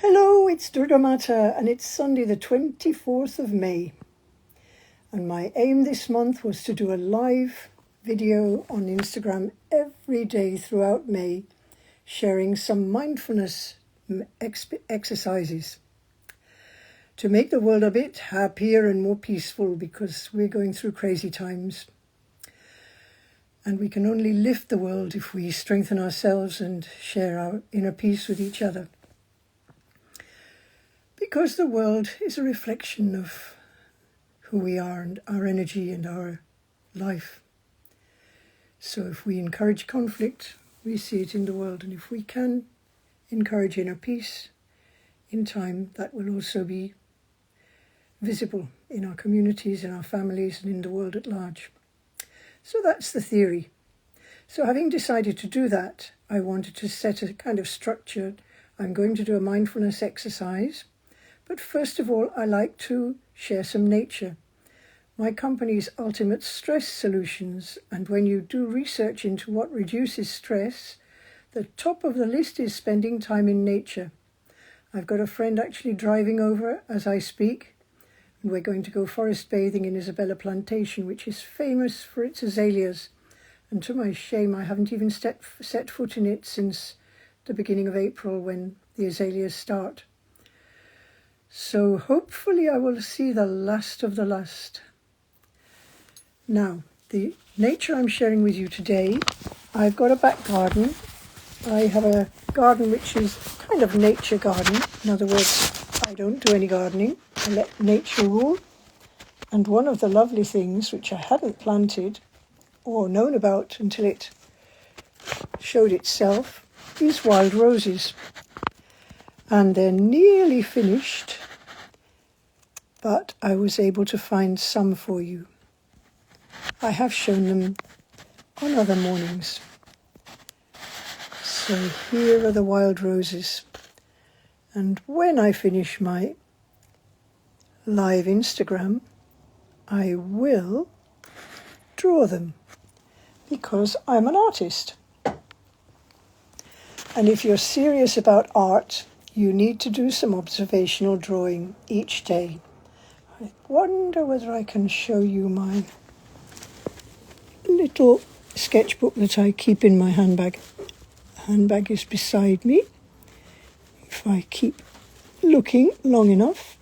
Hello, it's DurgaMata and it's Sunday the 24th of May. And my aim this month was to do a live video on Instagram every day throughout May, sharing some mindfulness exercises to make the world a bit happier and more peaceful, because we're going through crazy times. And we can only lift the world if we strengthen ourselves and share our inner peace with each other. Because the world is a reflection of who we are and our energy and our life. So if we encourage conflict, we see it in the world. And if we can encourage inner peace in time, that will also be visible in our communities, in our families, and in the world at large. So that's the theory. So having decided to do that, I wanted to set a kind of structure. I'm going to do a mindfulness exercise. But first of all, I like to share some nature. My company is Ultimate Stress Solutions, and when you do research into what reduces stress, the top of the list is spending time in nature. I've got a friend actually driving over as I speak, and we're going to go forest bathing in Isabella Plantation, which is famous for its azaleas. And to my shame, I haven't even set foot in it since the beginning of April, when the azaleas start. So hopefully I will see the last of the last. Now, the nature I'm sharing with you today, I've got a back garden. I have a garden which is kind of nature garden. In other words, I don't do any gardening. I let nature rule. And one of the lovely things which I hadn't planted or known about until it showed itself is wild roses. And they're nearly finished, but I was able to find some for you. I have shown them on other mornings. So here are the wild roses. And when I finish my live Instagram, I will draw them, because I'm an artist. And if you're serious about art, you need to do some observational drawing each day. I wonder whether I can show you my little sketchbook that I keep in my handbag. The handbag is beside me. If I keep looking long enough,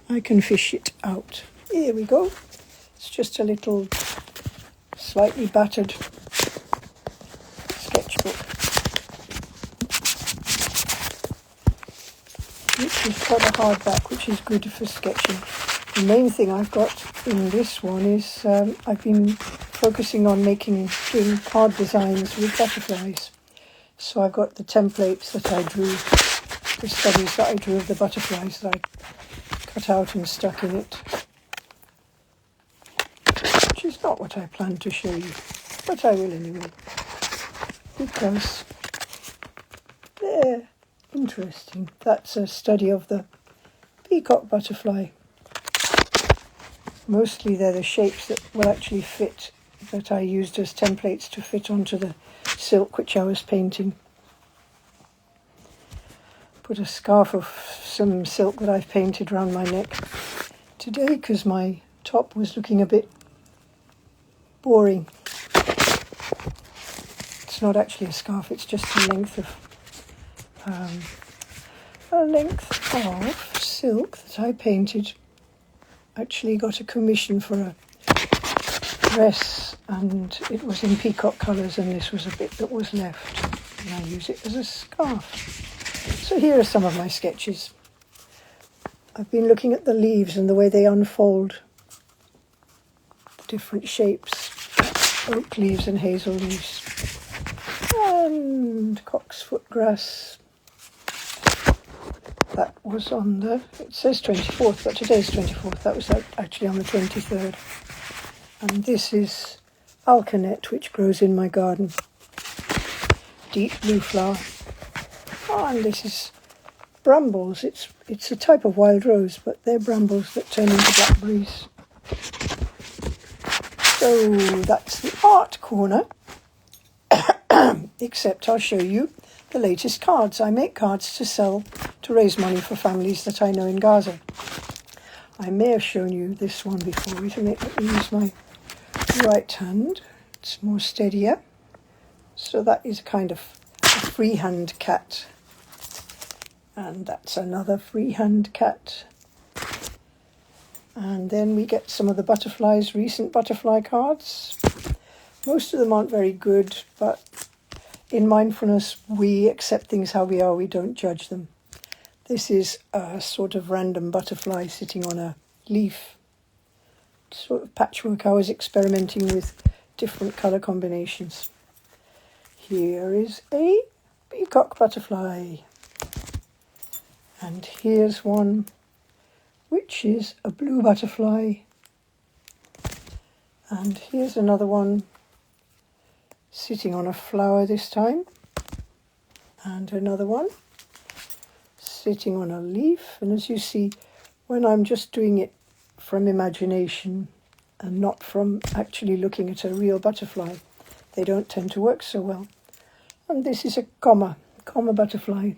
I can fish it out. Here we go. It's just a little slightly battered sketchbook, which is got a hardback, which is good for sketching. The main thing I've got in this one is I've been focusing on doing card designs with butterflies. So I've got the templates that I drew, the studies that I drew of the butterflies that I cut out and stuck in it. Which is not what I planned to show you, but I will anyway, because they're interesting. That's a study of the peacock butterfly. Mostly they're the shapes that will actually fit, that I used as templates to fit onto the silk which I was painting. Put a scarf of some silk that I've painted around my neck today, because my top was looking a bit boring. It's not actually a scarf, it's just a length of silk that I painted. Actually got a commission for a dress, and it was in peacock colours, and this was a bit that was left, and I use it as a scarf. So here are some of my sketches. I've been looking at the leaves and the way they unfold, different shapes, oak leaves and hazel leaves, and cocksfoot grass. That was on it says 24th, but today's 24th. That was actually on the 23rd. And this is alkanet, which grows in my garden. Deep blue flower. Oh, and this is brambles. It's a type of wild rose, but they're brambles that turn into blackberries. So that's the art corner. Except I'll show you the latest cards. I make cards to sell to raise money for families that I know in Gaza. I may have shown you this one before. Let me use my right hand. It's more steadier. So that is kind of a freehand cat. And that's another freehand cat. And then we get some of the butterflies, recent butterfly cards. Most of them aren't very good, but in mindfulness, we accept things how we are. We don't judge them. This is a sort of random butterfly sitting on a leaf. Sort of patchwork. I was experimenting with different colour combinations. Here is a peacock butterfly. And here's one which is a blue butterfly. And here's another one sitting on a flower this time. And another one sitting on a leaf. And as you see, when I'm just doing it from imagination and not from actually looking at a real butterfly, they don't tend to work so well. And this is a comma butterfly.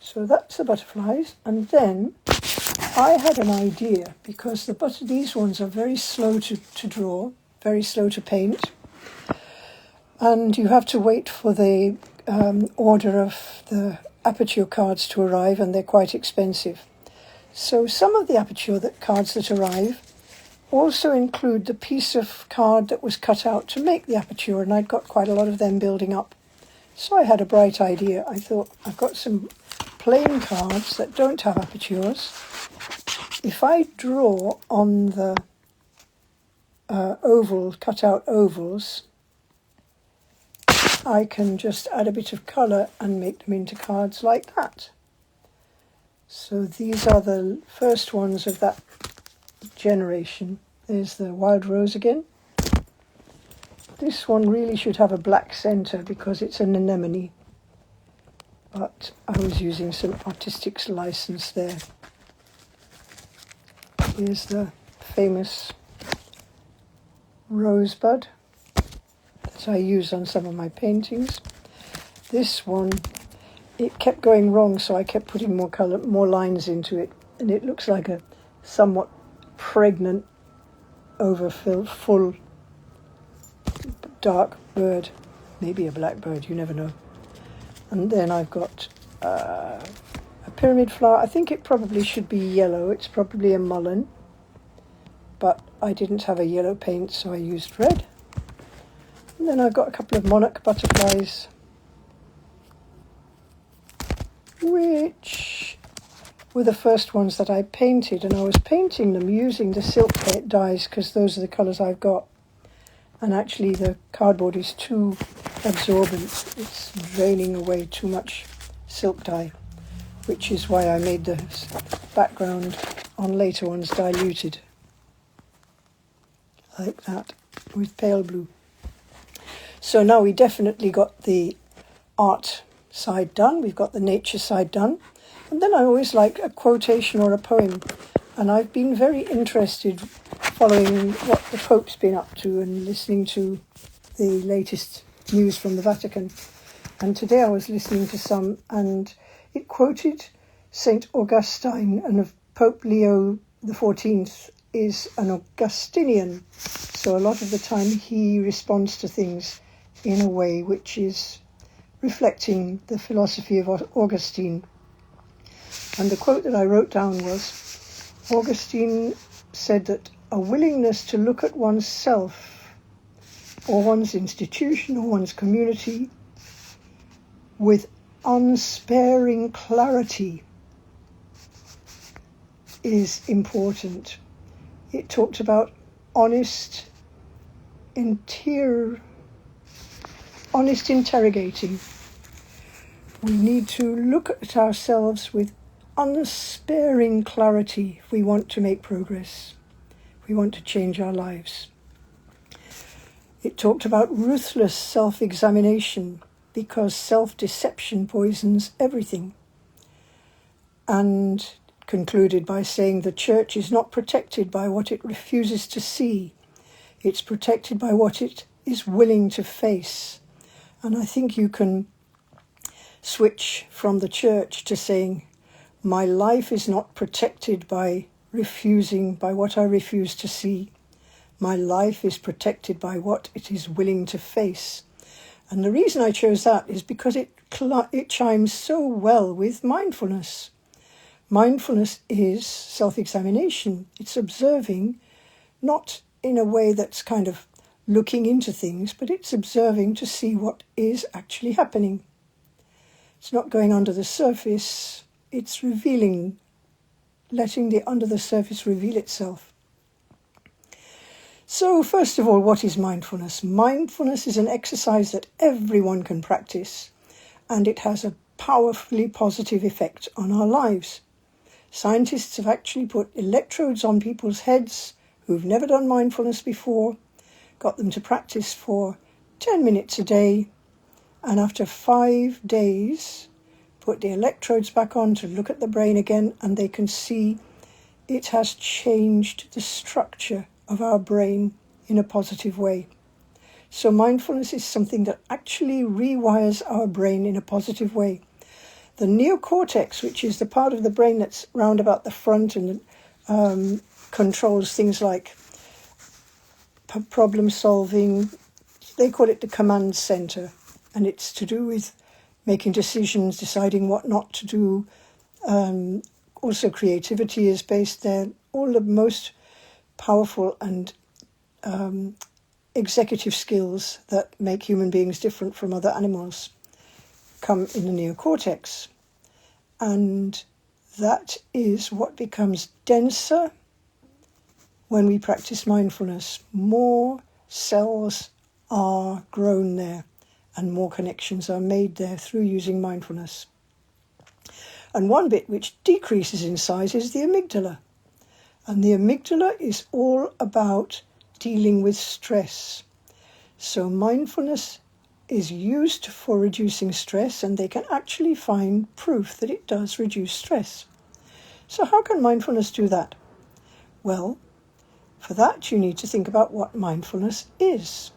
So that's the butterflies. And then I had an idea, because these ones are very slow to draw, very slow to paint. And you have to wait for the order of the aperture cards to arrive, and they're quite expensive. So some of the aperture cards that arrive also include the piece of card that was cut out to make the aperture, and I'd got quite a lot of them building up. So I had a bright idea. I thought, I've got some plain cards that don't have apertures. If I draw on the cut out ovals, I can just add a bit of colour and make them into cards like that. So these are the first ones of that generation. There's the wild rose again. This one really should have a black centre because it's an anemone, but I was using some artistic license there. Here's the famous rosebud that I use on some of my paintings. This one, it kept going wrong, so I kept putting more lines into it, and it looks like a somewhat pregnant, overfilled, full, dark bird, maybe a blackbird, you never know. And then I've got a pyramid flower. I think it probably should be yellow. It's probably a mullein, but I didn't have a yellow paint, so I used red. And then I've got a couple of monarch butterflies, which were the first ones that I painted, and I was painting them using the silk dyes because those are the colours I've got. And actually the cardboard is too absorbent. It's draining away too much silk dye, which is why I made the background on later ones diluted, like that, with pale blue. So now we definitely got the art side done, we've got the nature side done, and then I always like a quotation or a poem, and I've been very interested following what the Pope's been up to and listening to the latest news from the Vatican. And today I was listening to some, and it quoted St. Augustine, and Pope Leo XIV is an Augustinian. So a lot of the time he responds to things in a way which is reflecting the philosophy of Augustine. And the quote that I wrote down was, Augustine said that a willingness to look at oneself or one's institution or one's community with unsparing clarity is important. It talked about honest interrogating. We need to look at ourselves with unsparing clarity if we want to make progress, if we want to change our lives. It talked about ruthless self-examination because self-deception poisons everything, and concluded by saying the church is not protected by what it refuses to see, it's protected by what it is willing to face. And I think you can switch from the church to saying, my life is not protected by what I refuse to see. My life is protected by what it is willing to face. And the reason I chose that is because it chimes so well with mindfulness. Mindfulness is self-examination. It's observing, not in a way that's kind of looking into things, but it's observing to see what is actually happening. It's not going under the surface, it's revealing, letting the under the surface reveal itself. So first of all, what is mindfulness? Mindfulness is an exercise that everyone can practice, and it has a powerfully positive effect on our lives. Scientists have actually put electrodes on people's heads who've never done mindfulness before, got them to practice for 10 minutes a day, and after 5 days, put the electrodes back on to look at the brain again, and they can see it has changed the structure of our brain in a positive way. So mindfulness is something that actually rewires our brain in a positive way. The neocortex, which is the part of the brain that's round about the front and controls things like problem solving, they call it the command center, and it's to do with making decisions, deciding what not to do. Also creativity is based there. All the most powerful and executive skills that make human beings different from other animals come in the neocortex. And that is what becomes denser when we practice mindfulness. More cells are grown there and more connections are made there through using mindfulness. And one bit which decreases in size is the amygdala. And the amygdala is all about dealing with stress. So mindfulness is used for reducing stress, and they can actually find proof that it does reduce stress. So how can mindfulness do that? Well, for that you need to think about what mindfulness is.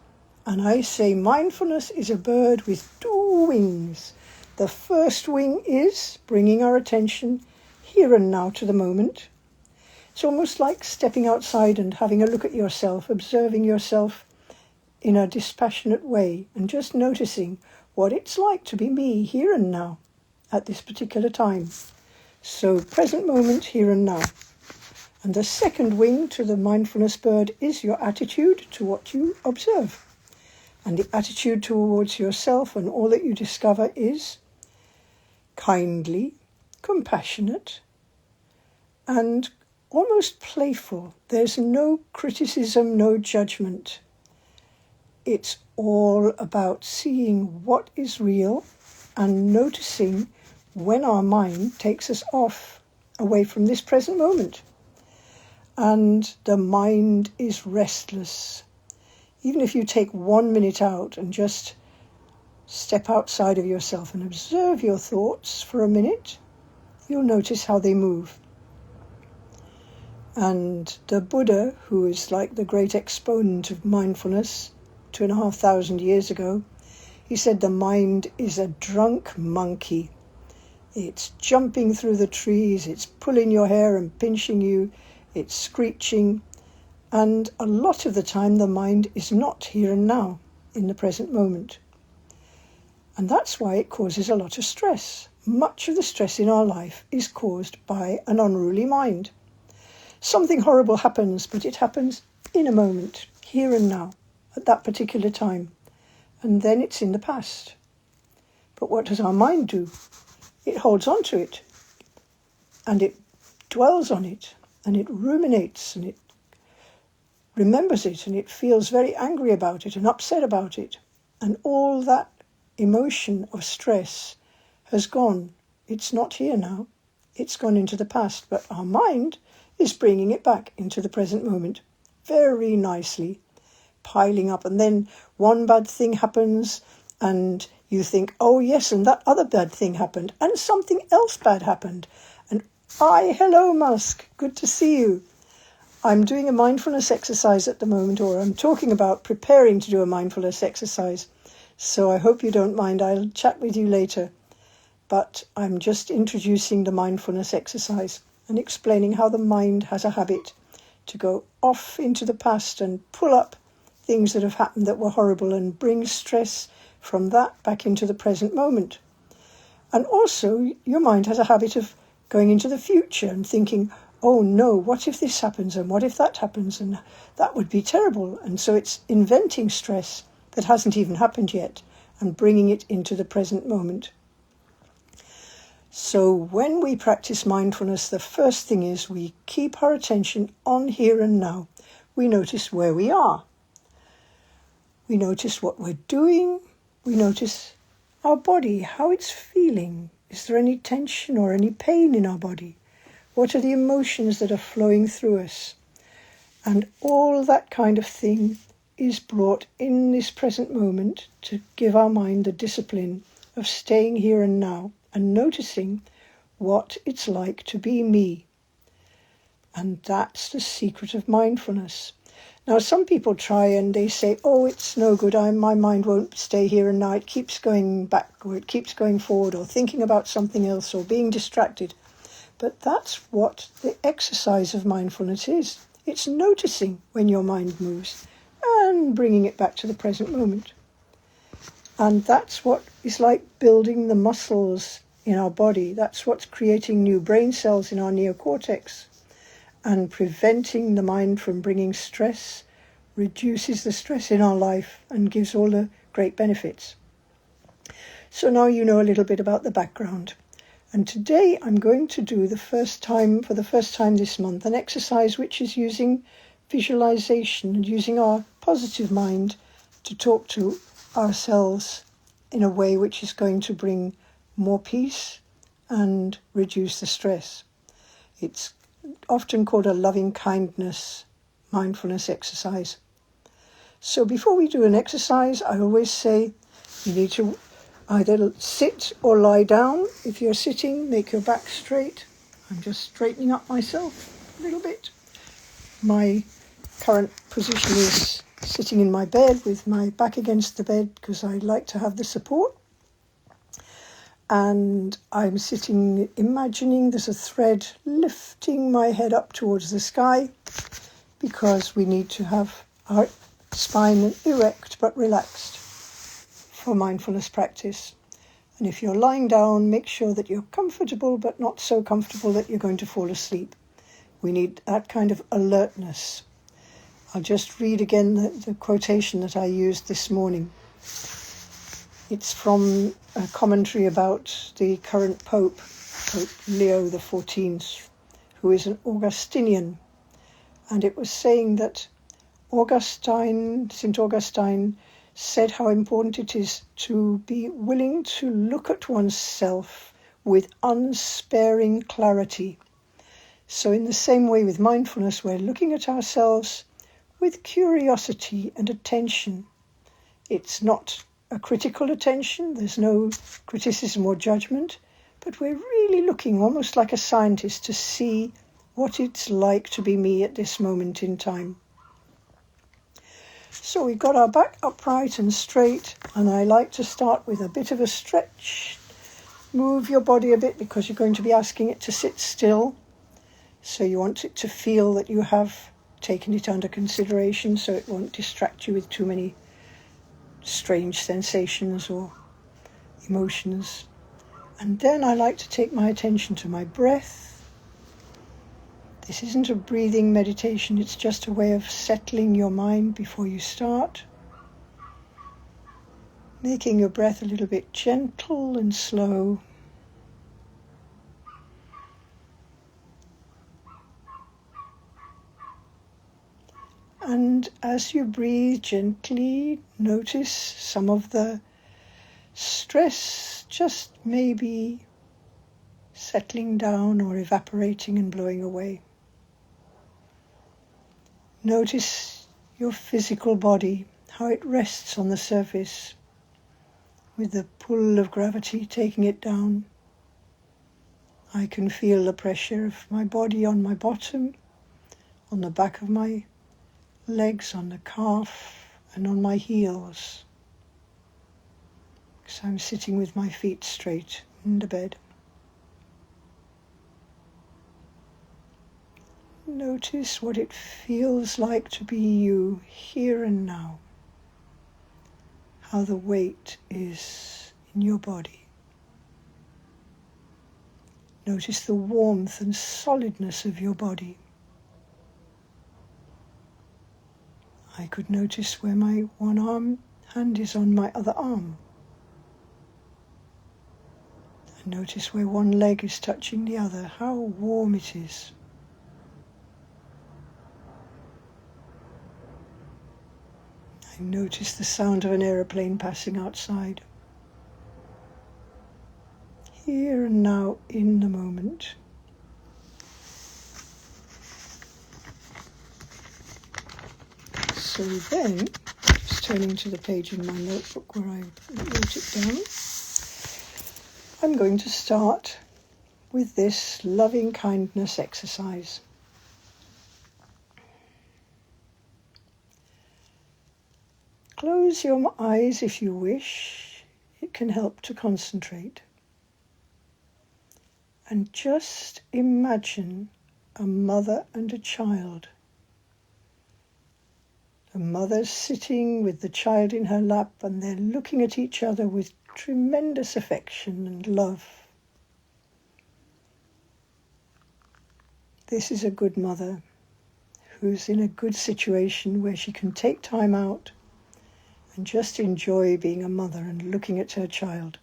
And I say mindfulness is a bird with 2 wings. The first wing is bringing our attention here and now to the moment. It's almost like stepping outside and having a look at yourself, observing yourself in a dispassionate way and just noticing what it's like to be me here and now at this particular time. So present moment, here and now. And the second wing to the mindfulness bird is your attitude to what you observe. And the attitude towards yourself and all that you discover is kindly, compassionate, and almost playful. There's no criticism, no judgment. It's all about seeing what is real and noticing when our mind takes us off away from this present moment. And the mind is restless. Even if you take 1 minute out and just step outside of yourself and observe your thoughts for a minute, you'll notice how they move. And the Buddha, who is like the great exponent of mindfulness 2,500 years ago, he said the mind is a drunk monkey. It's jumping through the trees, it's pulling your hair and pinching you, it's screeching, and a lot of the time the mind is not here and now in the present moment. And that's why it causes a lot of stress. Much of the stress in our life is caused by an unruly mind. Something horrible happens, but it happens in a moment, here and now, at that particular time. And then it's in the past. But what does our mind do? It holds on to it, and it dwells on it, and it ruminates, and it remembers it, and it feels very angry about it and upset about it. And all that emotion of stress has gone. It's not here now. It's gone into the past. But our mind is bringing it back into the present moment very nicely, piling up. And then one bad thing happens and you think, oh yes, and that other bad thing happened, and something else bad happened. And hello Musk, good to see you. I'm doing a mindfulness exercise at the moment, or I'm talking about preparing to do a mindfulness exercise. So I hope you don't mind. I'll chat with you later. but I'm just introducing the mindfulness exercise and explaining how the mind has a habit to go off into the past and pull up things that have happened that were horrible and bring stress from that back into the present moment. And also, your mind has a habit of going into the future and thinking, oh no, what if this happens and what if that happens, and that would be terrible. And so it's inventing stress that hasn't even happened yet and bringing it into the present moment. So when we practice mindfulness, the first thing is we keep our attention on here and now. We notice where we are. We notice what we're doing. We notice our body, how it's feeling. Is there any tension or any pain in our body? What are the emotions that are flowing through us? And all that kind of thing is brought in this present moment to give our mind the discipline of staying here and now and noticing what it's like to be me. And that's the secret of mindfulness. Now, some people try and they say, oh, it's no good, my mind won't stay here and now, it keeps going back or it keeps going forward or thinking about something else or being distracted. But that's what the exercise of mindfulness is. It's noticing when your mind moves and bringing it back to the present moment. And that's what is like building the muscles in our body. That's what's creating new brain cells in our neocortex. And preventing the mind from bringing stress reduces the stress in our life and gives all the great benefits. So now you know a little bit about the background. And today I'm going to do for the first time this month, an exercise which is using visualization and using our positive mind to talk to ourselves in a way which is going to bring more peace and reduce the stress. It's often called a loving kindness mindfulness exercise. So before we do an exercise, I always say you need to either sit or lie down. If you're sitting, make your back straight. I'm just straightening up myself a little bit. My current position is sitting in my bed with my back against the bed because I like to have the support. And I'm sitting, imagining there's a thread lifting my head up towards the sky because we need to have our spine erect but relaxed for mindfulness practice. And if you're lying down, make sure that you're comfortable but not so comfortable that you're going to fall asleep. We need that kind of alertness. I'll just read again the quotation that I used this morning. It's from a commentary about the current Pope, Pope Leo XIV, who is an Augustinian. And it was saying that St. Augustine said how important it is to be willing to look at oneself with unsparing clarity. So in the same way with mindfulness, we're looking at ourselves with curiosity and attention. It's not a critical attention, there's no criticism or judgment, but we're really looking almost like a scientist to see what it's like to be me at this moment in time. So we've got our back upright and straight, and I like to start with a bit of a stretch. Move your body a bit because you're going to be asking it to sit still. So you want it to feel that you have taken it under consideration so it won't distract you with too many strange sensations or emotions. And then I like to take my attention to my breath. This isn't a breathing meditation, it's just a way of settling your mind before you start. Making your breath a little bit gentle and slow. And as you breathe gently, notice some of the stress just maybe settling down or evaporating and blowing away. Notice your physical body, how it rests on the surface with the pull of gravity taking it down. I can feel the pressure of my body on my bottom, on the back of my legs, on the calf and on my heels. So I'm sitting with my feet straight, in the bed. Notice what it feels like to be you here and now. How the weight is in your body. Notice the warmth and solidness of your body. I could notice where my one hand is on my other arm. And notice where one leg is touching the other, how warm it is. I notice the sound of an aeroplane passing outside. Here and now, in the moment. So then, just turning to the page in my notebook where I wrote it down, I'm going to start with this loving kindness exercise. Close your eyes if you wish. It can help to concentrate. And just imagine a mother and a child. The mother's sitting with the child in her lap and they're looking at each other with tremendous affection and love. This is a good mother who's in a good situation where she can take time out and just enjoy being a mother and looking at her child.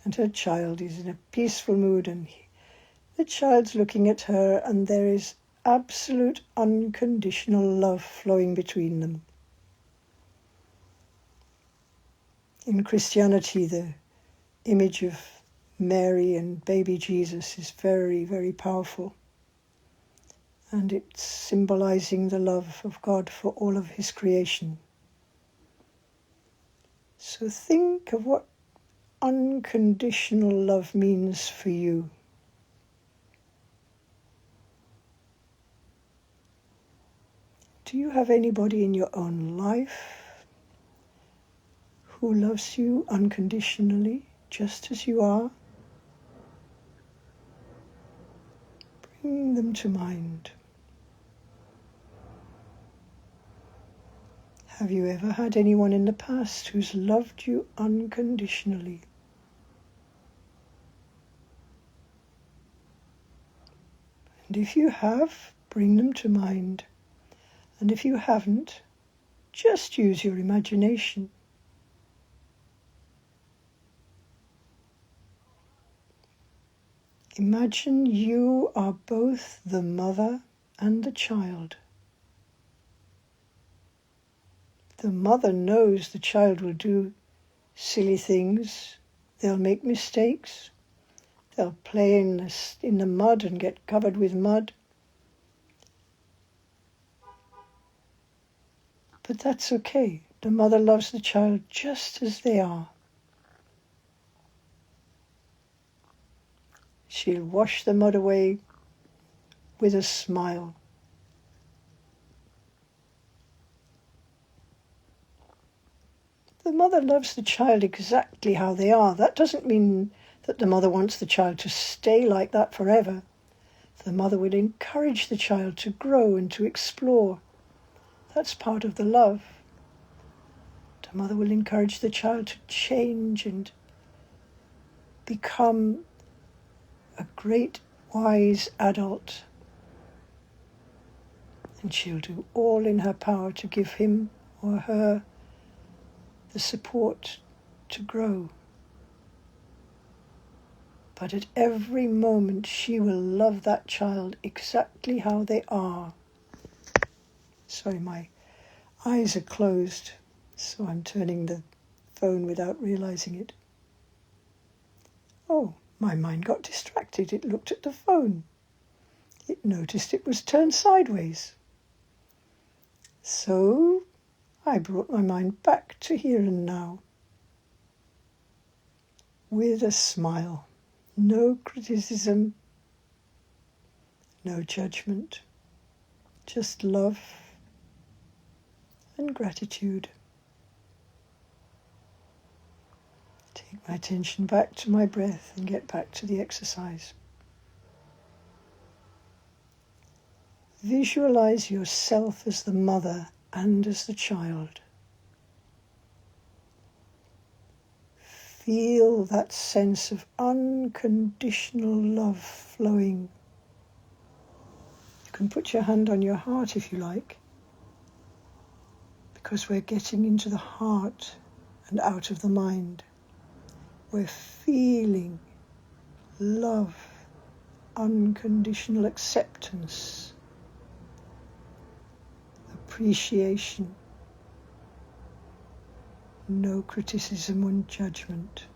And her child is in a peaceful mood and the child's looking at her and there is absolute unconditional love flowing between them. In Christianity, the image of Mary and baby Jesus is very, very powerful. And it's symbolizing the love of God for all of his creation. So think of what unconditional love means for you. Do you have anybody in your own life who loves you unconditionally, just as you are? Bring them to mind. Have you ever had anyone in the past who's loved you unconditionally? And if you have, bring them to mind. And if you haven't, just use your imagination. Imagine you are both the mother and the child. The mother knows the child will do silly things. They'll make mistakes. They'll play in the mud and get covered with mud. But that's okay. The mother loves the child just as they are. She'll wash the mud away with a smile. The mother loves the child exactly how they are. That doesn't mean that the mother wants the child to stay like that forever. The mother will encourage the child to grow and to explore. That's part of the love. The mother will encourage the child to change and become a great, wise adult. And she'll do all in her power to give him or her the support to grow. But at every moment she will love that child exactly how they are. Sorry, my eyes are closed, so I'm turning the phone without realizing it. Oh, my mind got distracted. It looked at the phone. It noticed it was turned sideways. So I brought my mind back to here and now. With a smile. No criticism. No judgment. Just love and gratitude. Take my attention back to my breath and get back to the exercise. Visualize yourself as the mother and as the child. Feel that sense of unconditional love flowing. You can put your hand on your heart if you like, because we're getting into the heart and out of the mind. We're feeling love, unconditional acceptance, appreciation, no criticism and judgment.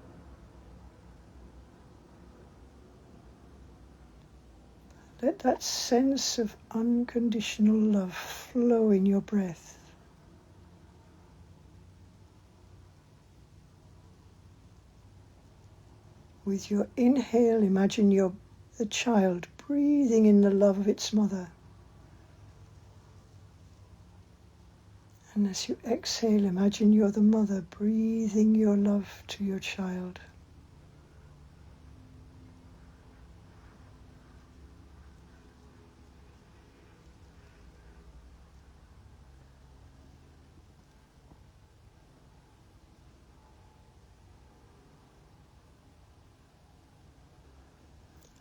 Let that sense of unconditional love flow in your breath. With your inhale, imagine you're the child breathing in the love of its mother. And as you exhale, imagine you're the mother breathing your love to your child.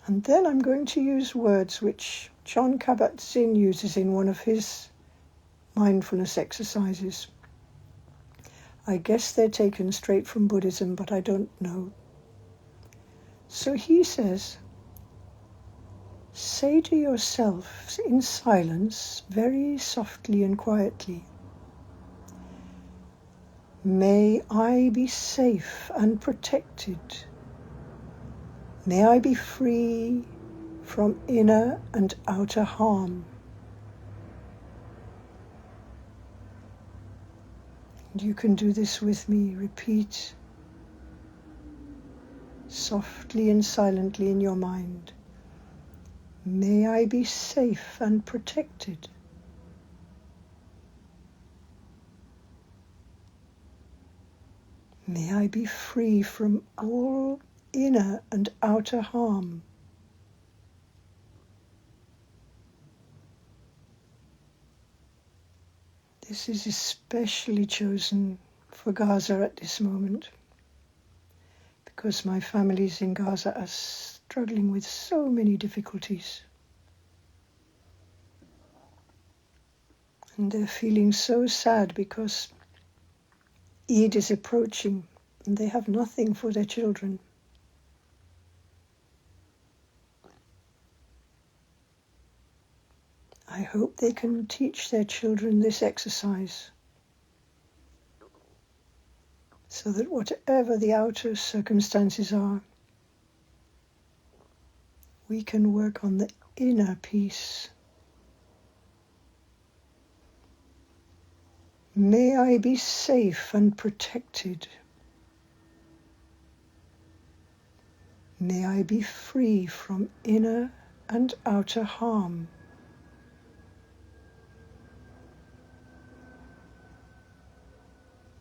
And then I'm going to use words which John Kabat-Zinn uses in one of his mindfulness exercises. I guess they're taken straight from Buddhism, but I don't know. So he says, say to yourself in silence, very softly and quietly, may I be safe and protected. May I be free from inner and outer harm. And you can do this with me. Repeat softly and silently in your mind. May I be safe and protected. May I be free from all inner and outer harm. This is especially chosen for Gaza at this moment, because my families in Gaza are struggling with so many difficulties. And they're feeling so sad because Eid is approaching and they have nothing for their children. I hope they can teach their children this exercise so that whatever the outer circumstances are, we can work on the inner peace. May I be safe and protected. May I be free from inner and outer harm.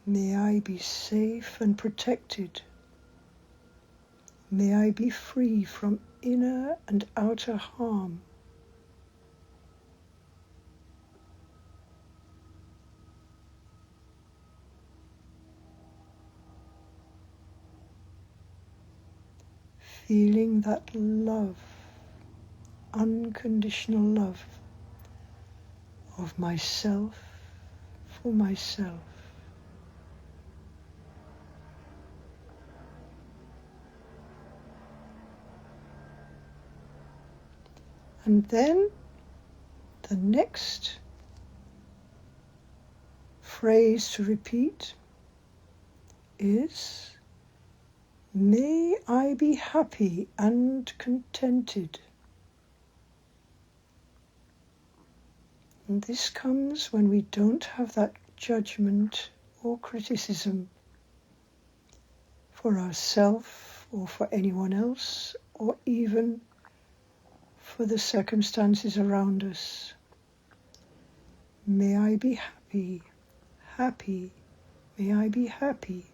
May I be safe and protected. May I be free from inner and outer harm. Feeling that love, unconditional love of myself for myself. And then the next phrase to repeat is, may I be happy and contented. And this comes when we don't have that judgment or criticism for ourselves or for anyone else or even for the circumstances around us. May I be happy, happy. May I be happy.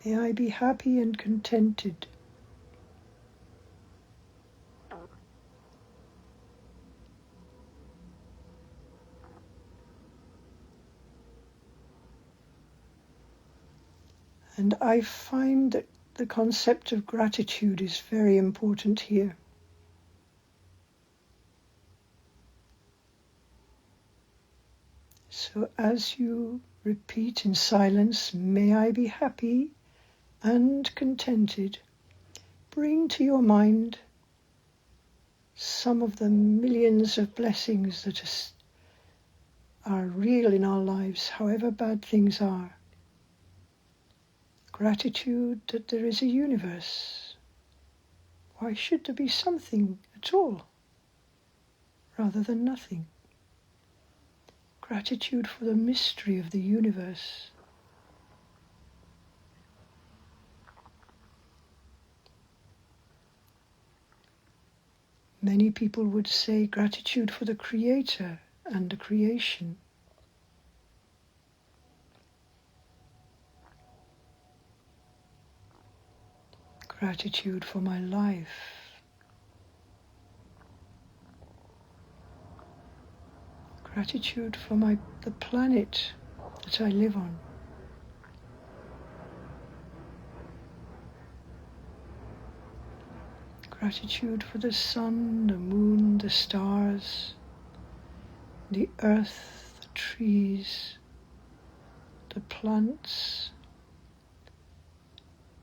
May I be happy and contented. And I find that the concept of gratitude is very important here. So as you repeat in silence, may I be happy and contented, bring to your mind some of the millions of blessings that are real in our lives, however bad things are. Gratitude that there is a universe. Why should there be something at all rather than nothing? Gratitude for the mystery of the universe. Many people would say gratitude for the Creator and the creation. Gratitude for my life. Gratitude for the planet that I live on. Gratitude for the sun, the moon, the stars, the earth, the trees, the plants,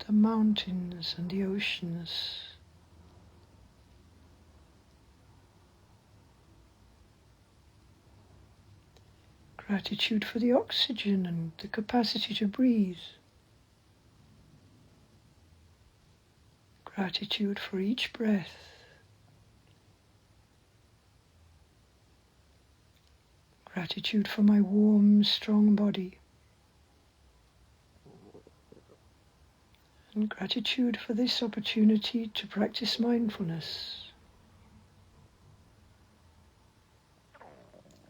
the mountains and the oceans. Gratitude for the oxygen and the capacity to breathe. Gratitude for each breath. Gratitude for my warm, strong body. And gratitude for this opportunity to practice mindfulness.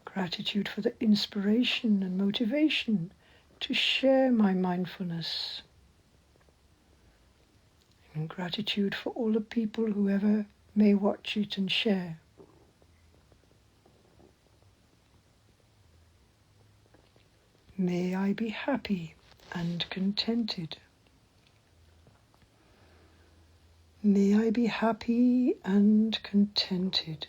Gratitude for the inspiration and motivation to share my mindfulness. And gratitude for all the people who ever may watch it and share. May I be happy and contented. May I be happy and contented.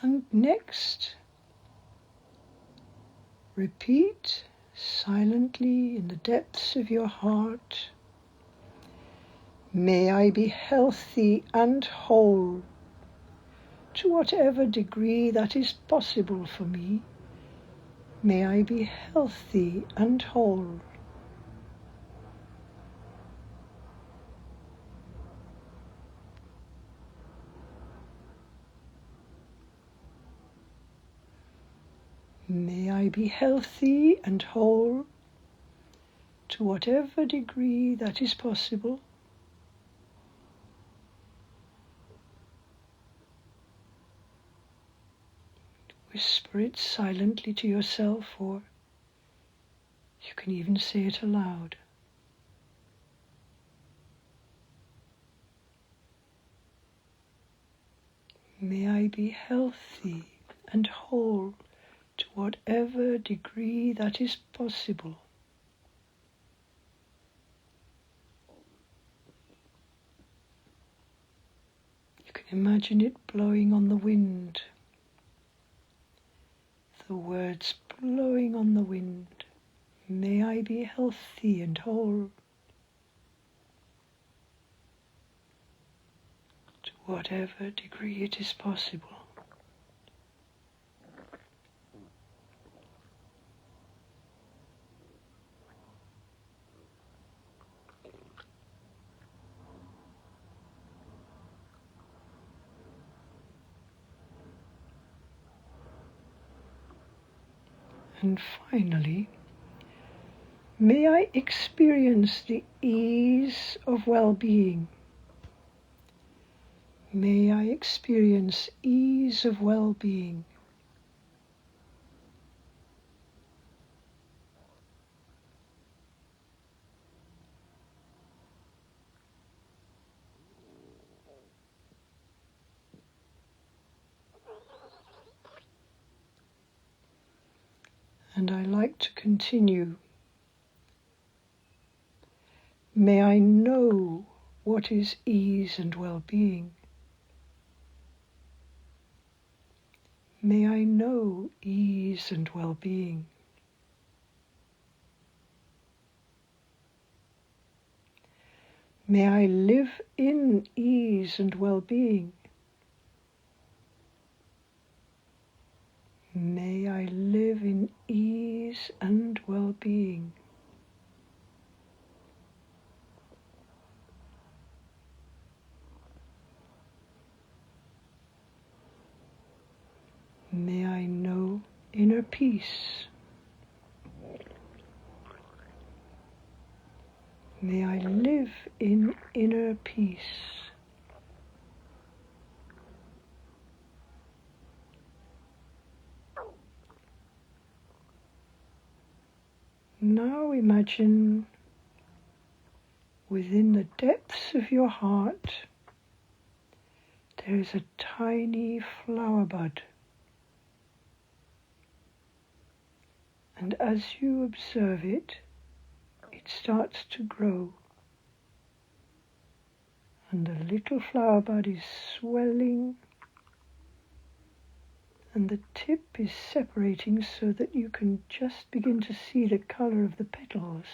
And next, repeat silently in the depths of your heart, may I be healthy and whole to whatever degree that is possible for me. May I be healthy and whole. May I be healthy and whole to whatever degree that is possible. Whisper it silently to yourself, or you can even say it aloud. May I be healthy and whole to whatever degree that is possible. You can imagine it blowing on the wind. The words blowing on the wind. May I be healthy and whole to whatever degree it is possible. And finally, May I experience the ease of well-being. May I experience ease of well-being. And I like to continue. May I know what is ease and well-being. May I know ease and well-being. May I live in ease and well-being. May I live in ease and well-being. May I know inner peace. May I live in inner peace. Now imagine within the depths of your heart there is a tiny flower bud. And as you observe it, it starts to grow. And the little flower bud is swelling, and the tip is separating so that you can just begin to see the color of the petals.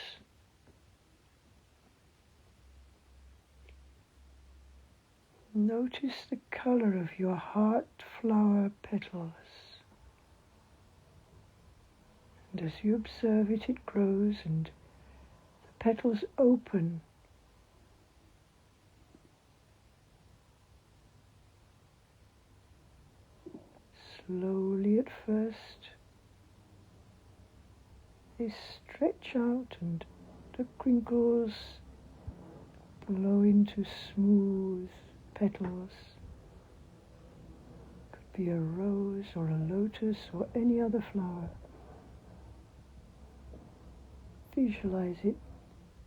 Notice the color of your heart flower petals. And as you observe it, it grows and the petals open. Slowly at first, they stretch out and the crinkles blow into smooth petals. Could be a rose or a lotus or any other flower. Visualize it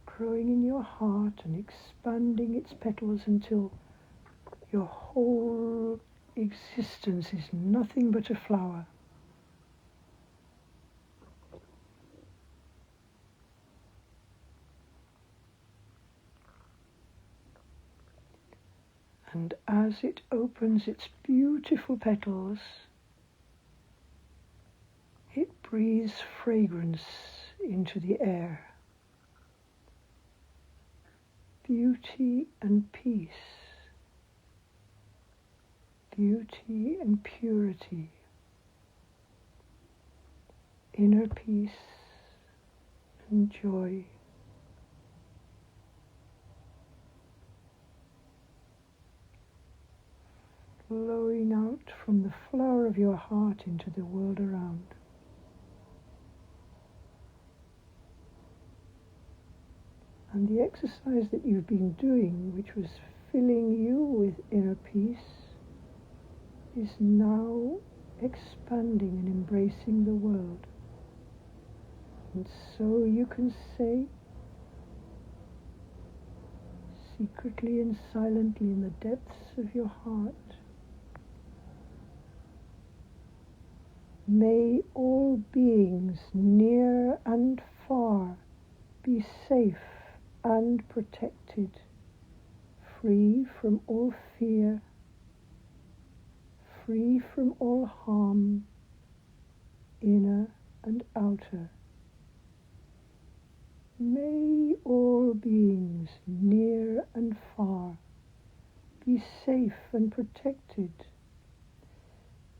growing in your heart and expanding its petals until your whole existence is nothing but a flower. And as it opens its beautiful petals, it breathes fragrance into the air. Beauty and peace. Beauty and purity. Inner peace and joy. Flowing out from the flower of your heart into the world around. And the exercise that you've been doing, which was filling you with inner peace, is now expanding and embracing the world. And so you can say, secretly and silently in the depths of your heart, may all beings near and far be safe and protected, free from all fear, free from all harm, inner and outer. May all beings near and far be safe and protected.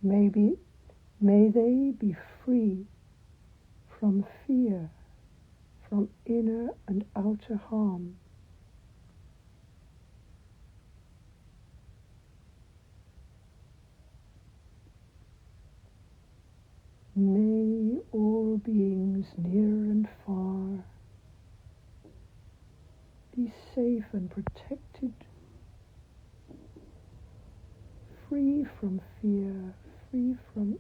May they be free from fear, from inner and outer harm. May all beings near and far safe and protected, free from fear, free from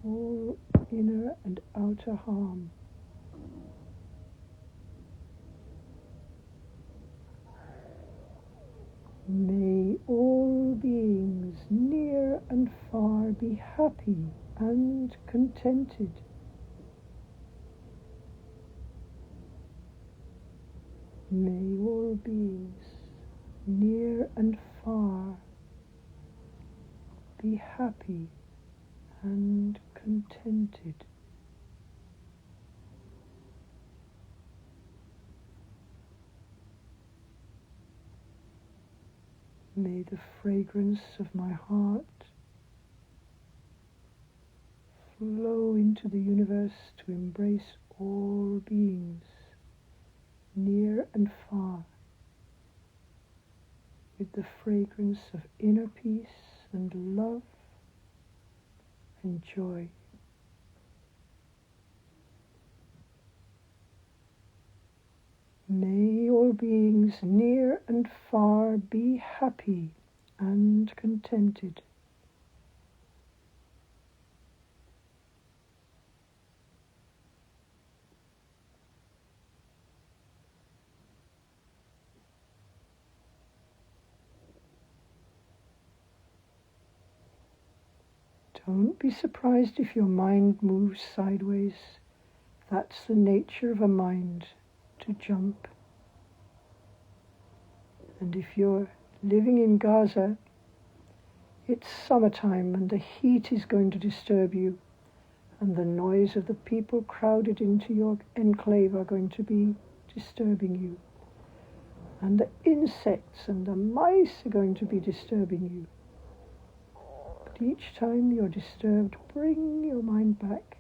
all inner and outer harm. May all beings near and far be happy and contented. May all beings near and far be happy and contented. May the fragrance of my heart flow into the universe to embrace all beings, near and far, with the fragrance of inner peace and love and joy. May all beings near and far be happy and contented. Don't be surprised if your mind moves sideways. That's the nature of a mind, to jump. And if you're living in Gaza, it's summertime and the heat is going to disturb you, and the noise of the people crowded into your enclave are going to be disturbing you. And the insects and the mice are going to be disturbing you. But each time you're disturbed, bring your mind back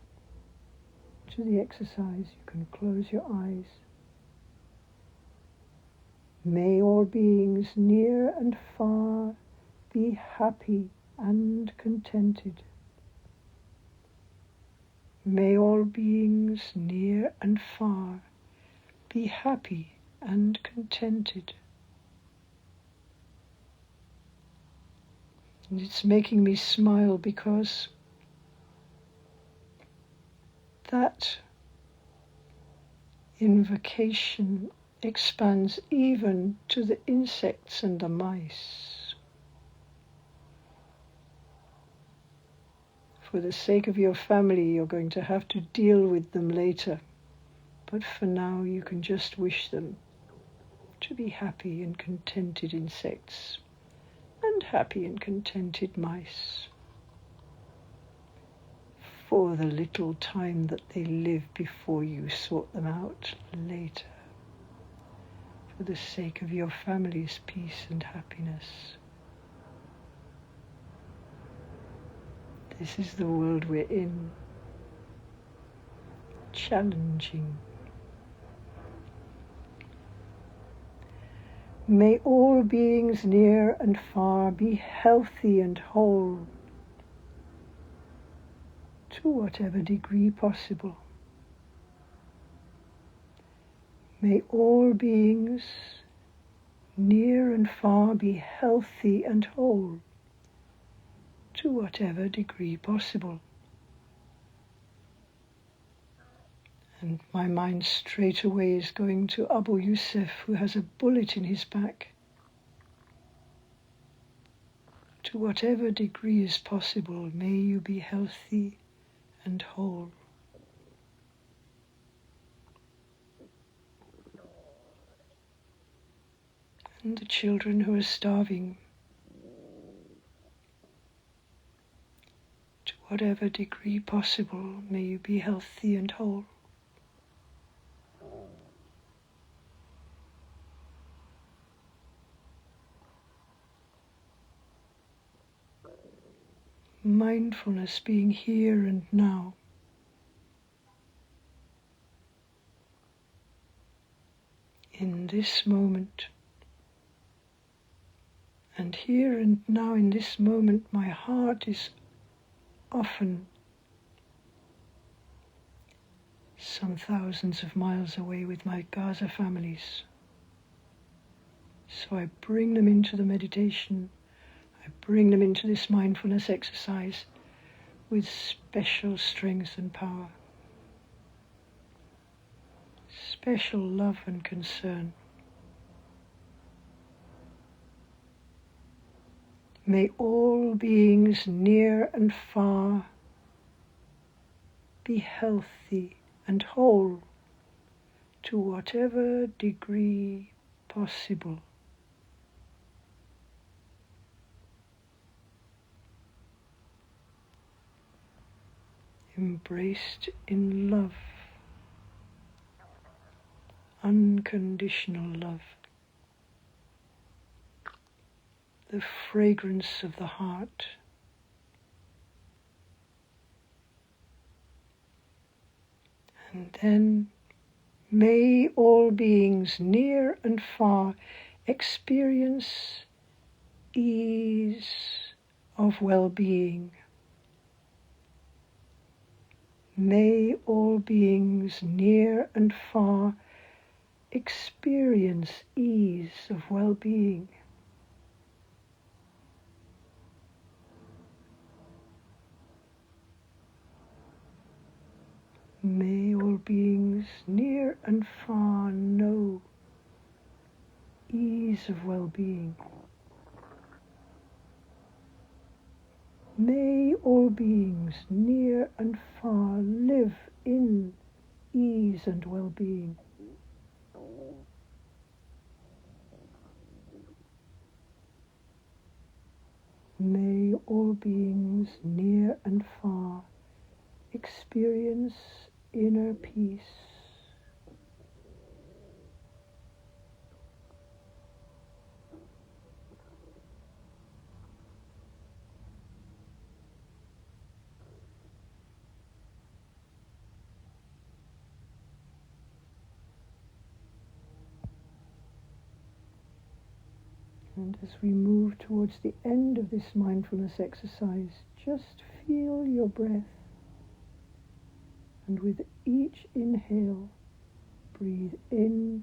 to the exercise. You can close your eyes. May all beings near and far be happy and contented. May all beings near and far be happy and contented. And it's making me smile because that invocation expands even to the insects and the mice. For the sake of your family, you're going to have to deal with them later. But for now, you can just wish them to be happy and contented insects and happy and contented mice for the little time that they live before you sort them out later, for the sake of your family's peace and happiness. This is the world we're in. Challenging. May all beings near and far be healthy and whole, to whatever degree possible. May all beings near and far be healthy and whole, to whatever degree possible. And my mind straight away is going to Abu Yusuf, who has a bullet in his back. To whatever degree is possible, may you be healthy and whole. And the children who are starving, to whatever degree possible, may you be healthy and whole. Mindfulness being here and now. In this moment. And here and now in this moment, my heart is often some thousands of miles away with my Gaza families. So I bring them into the meditation. I bring them into this mindfulness exercise with special strength and power, special love and concern. May all beings near and far be healthy and whole to whatever degree possible. Embraced in love, unconditional love, the fragrance of the heart. And then may all beings near and far experience ease of well-being. May all beings near and far experience ease of well-being. May all beings near and far know ease of well-being. May all beings near and far live in ease and well-being. May all beings near and far experience inner peace. And as we move towards the end of this mindfulness exercise, just feel your breath. And with each inhale, breathe in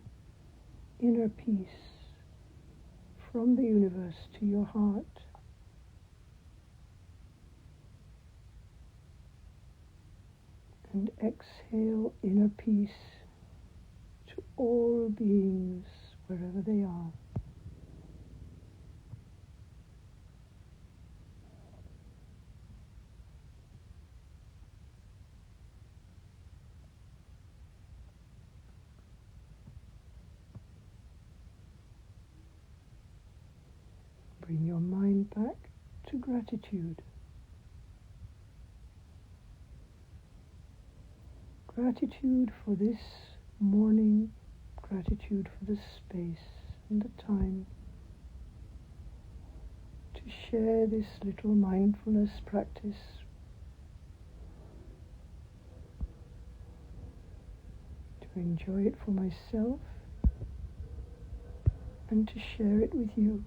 inner peace from the universe to your heart. And exhale inner peace to all beings wherever they are. Bring your mind back to gratitude. Gratitude for this morning, gratitude for the space and the time to share this little mindfulness practice. To enjoy it for myself and to share it with you.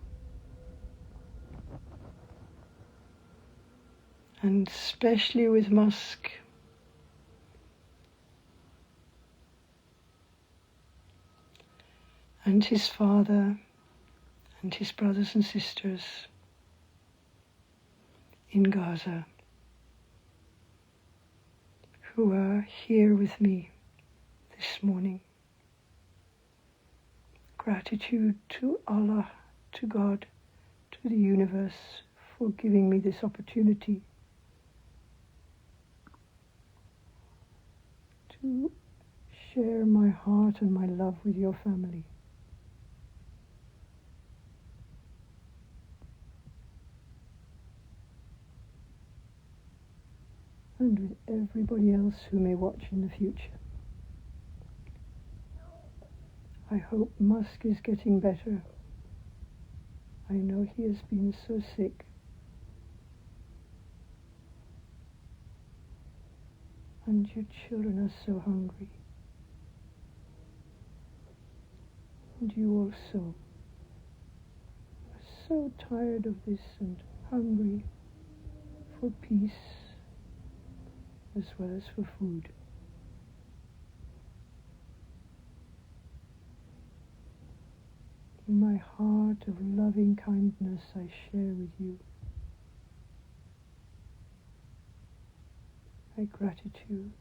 And especially with Musk. And his father and his brothers and sisters in Gaza, who are here with me this morning. Gratitude to Allah, to God, to the universe for giving me this opportunity to share my heart and my love with your family. And with everybody else who may watch in the future. I hope Musk is getting better. I know he has been so sick. And your children are so hungry. And you also are so tired of this and hungry for peace as well as for food. My heart of loving kindness I share with you. My gratitude.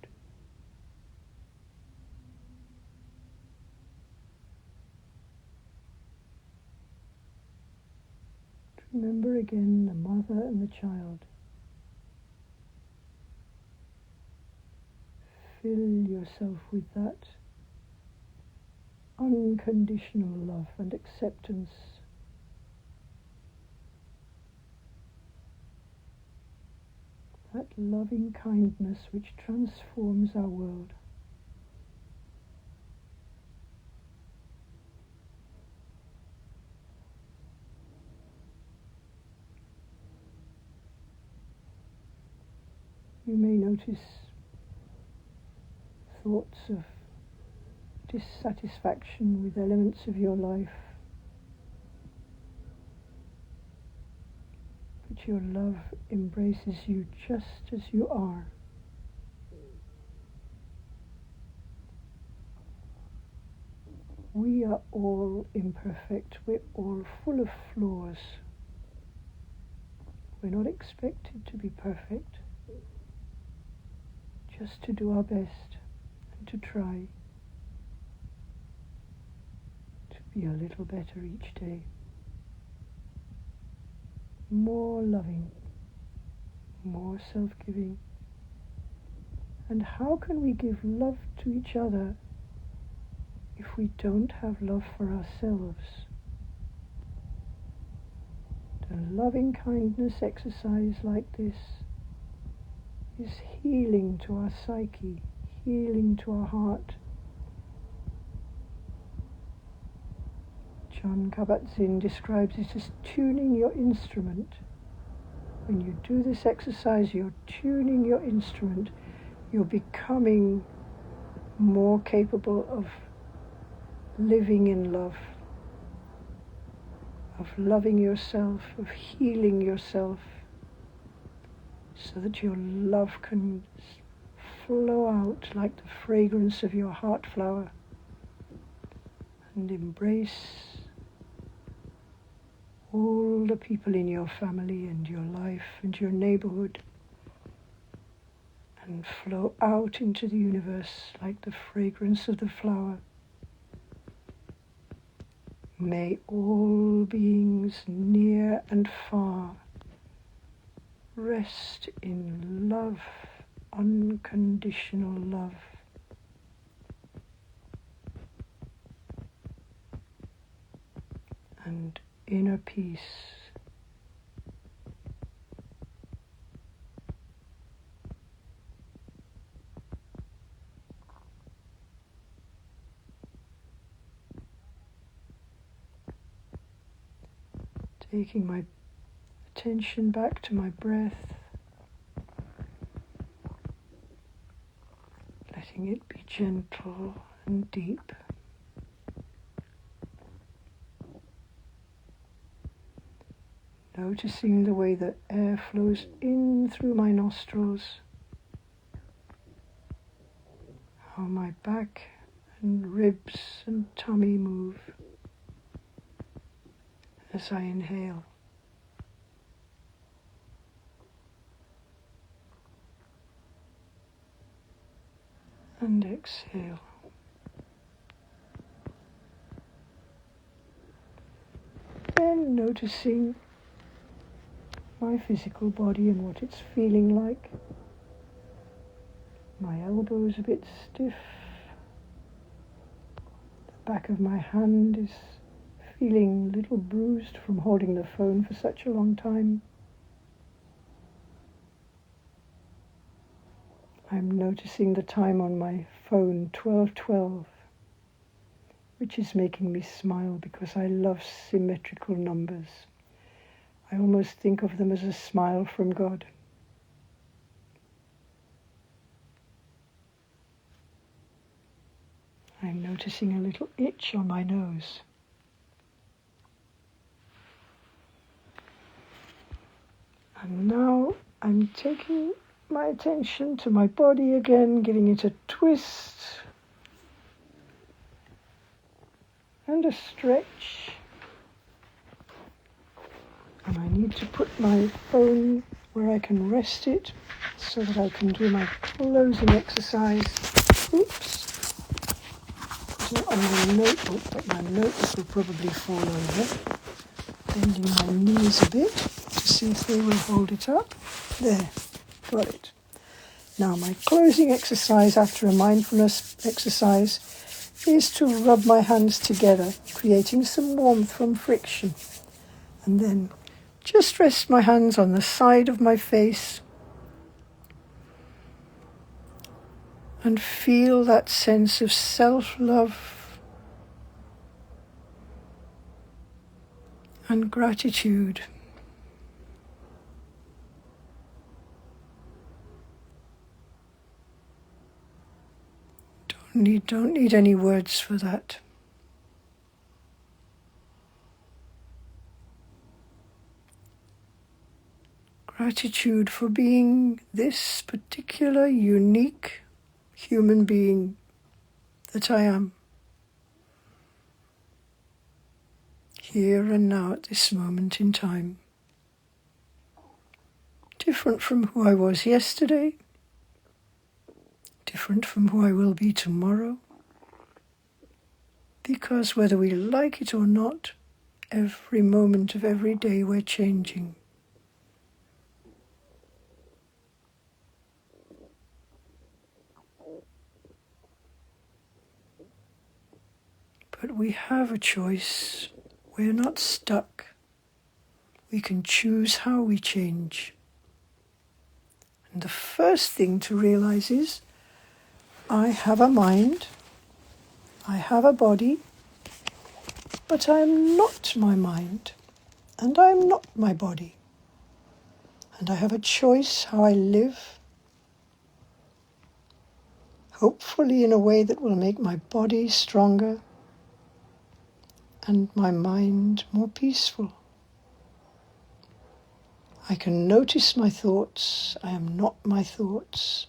Remember again the mother and the child. Fill yourself with that unconditional love and acceptance. That loving kindness which transforms our world. You may notice thoughts of dissatisfaction with elements of your life, but your love embraces you just as you are. We are all imperfect, we're all full of flaws. We're not expected to be perfect, just to do our best and to try to be a little better each day. More loving, more self-giving. And how can we give love to each other if we don't have love for ourselves? A loving kindness exercise like this is healing to our psyche, healing to our heart. John Kabat-Zinn describes it as tuning your instrument. When you do this exercise, you're tuning your instrument. You're becoming more capable of living in love, of loving yourself, of healing yourself, so that your love can flow out like the fragrance of your heart flower and embrace all the people in your family and your life and your neighborhood, and flow out into the universe like the fragrance of the flower. May all beings near and far rest in love, unconditional love. And inner peace. Taking my attention back to my breath, letting it be gentle and deep. Noticing the way that air flows in through my nostrils, how my back and ribs and tummy move as I inhale. And exhale. Then noticing my physical body and what it's feeling like. My elbows a bit stiff. The back of my hand is feeling a little bruised from holding the phone for such a long time. I'm noticing the time on my phone, 12:12, which is making me smile because I love symmetrical numbers. I almost think of them as a smile from God. I'm noticing a little itch on my nose. And now I'm taking my attention to my body again, giving it a twist and a stretch. And I need to put my phone where I can rest it so that I can do my closing exercise. Oops. Put it on my notebook, but my notebook will probably fall over. Bending my knees a bit to see if they will hold it up. There, got it. Now my closing exercise after a mindfulness exercise is to rub my hands together, creating some warmth from friction. And then just rest my hands on the side of my face and feel that sense of self-love and gratitude. Don't need any words for that. Gratitude for being this particular unique human being that I am, here and now at this moment in time. Different from who I was yesterday, different from who I will be tomorrow, because whether we like it or not, every moment of every day we're changing. But we have a choice. We're not stuck. We can choose how we change. And the first thing to realize is, I have a mind, I have a body, but I'm not my mind, and I'm not my body. And I have a choice how I live, hopefully in a way that will make my body stronger and my mind more peaceful. I can notice my thoughts. I am not my thoughts.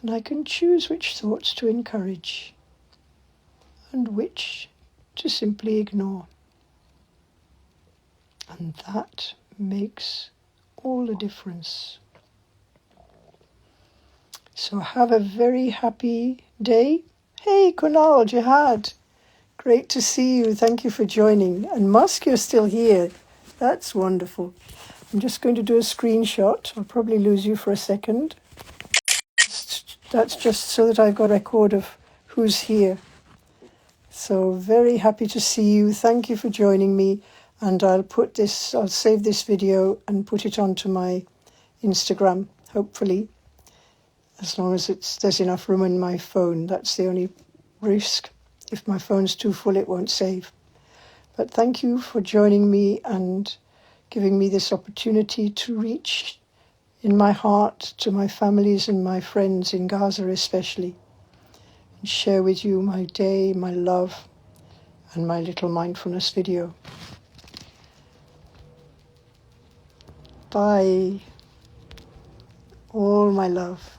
And I can choose which thoughts to encourage and which to simply ignore. And that makes all the difference. So have a very happy day. Hey, Kunal Jihad. Great to see you. Thank you for joining. And Musk, you're still here. That's wonderful. I'm just going to do a screenshot. I'll probably lose you for a second. That's just so that I've got a record of who's here. So very happy to see you. Thank you for joining me. And I'll save this video and put it onto my Instagram, hopefully, as long as there's enough room in my phone. That's the only risk. If my phone's too full, it won't save. But thank you for joining me and giving me this opportunity to reach in my heart to my families and my friends in Gaza especially, and share with you my day, my love, and my little mindfulness video. Bye. All my love.